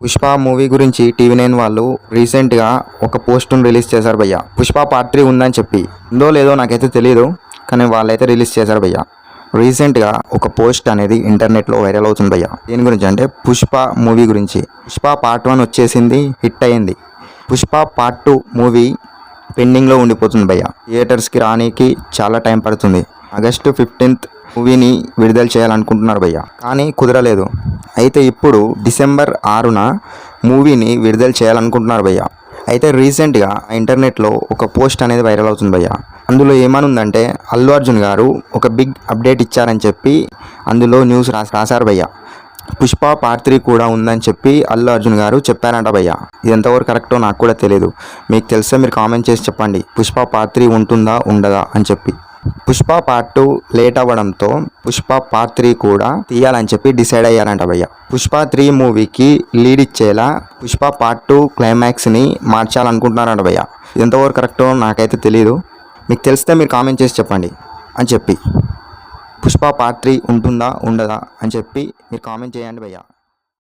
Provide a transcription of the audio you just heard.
Pushpa movie గురించి TV9 వాళ్ళు రీసెంట్గా ఒక పోస్ట్ను రిలీజ్ చేశారు భయ్య. పుష్ప పార్ట్ 3 ఉందని చెప్పి. ఉందో లేదో నాకైతే తెలియదు, కానీ వాళ్ళైతే రిలీజ్ చేశారు భయ్య. రీసెంట్గా ఒక పోస్ట్ అనేది ఇంటర్నెట్లో వైరల్ అవుతుంది భయ్య. దేని గురించి అంటే పుష్ప మూవీ గురించి. పుష్ప పార్ట్ 1 వచ్చేసింది, హిట్ అయ్యింది. పుష్ప పార్ట్ 2 మూవీ పెండింగ్లో ఉండిపోతుంది భయ్య. థియేటర్స్కి రానికి చాలా టైం పడుతుంది. ఆగస్టు 15th మూవీని విడుదల చేయాలనుకుంటున్నారు భయ్య, కానీ కుదరలేదు. అయితే ఇప్పుడు డిసెంబర్ 6న మూవీని విడుదల చేయాలనుకుంటున్నారు భయ్య. అయితే రీసెంట్గా ఇంటర్నెట్లో ఒక పోస్ట్ అనేది వైరల్ అవుతుంది భయ్య. అందులో ఏమనుందంటే అల్లు అర్జున్ గారు ఒక బిగ్ అప్డేట్ ఇచ్చారని చెప్పి అందులో న్యూస్ రాశారు భయ్య. పుష్ప పార్ట్ 3 కూడా ఉందని చెప్పి అల్లు అర్జున్ గారు చెప్పారంట భయ్య. ఇది ఎంతవరకు కరెక్టో నాకు కూడా తెలియదు. మీకు తెలిస్తే మీరు కామెంట్ చేసి చెప్పండి, పుష్ప పార్ట్ 3 ఉంటుందా ఉండదా అని చెప్పి. పుష్ప పార్ట్ 2 లేట్ అవ్వడంతో పుష్ప పార్ట్ 3 కూడా తీయాలని చెప్పి డిసైడ్ అయ్యారంట భయ్య. పుష్ప 3 మూవీకి లీడ్ ఇచ్చేలా పుష్ప పార్ట్ 2 క్లైమాక్స్ని మార్చాలనుకుంటున్నారంట భయ్య. ఇది ఎంతవరకు కరెక్టో నాకైతే తెలియదు. మీకు తెలిస్తే మీరు కామెంట్ చేసి చెప్పండి అని చెప్పి. పుష్ప పార్ట్ 3 ఉంటుందా ఉండదా అని చెప్పి మీరు కామెంట్ చేయండి భయ్య.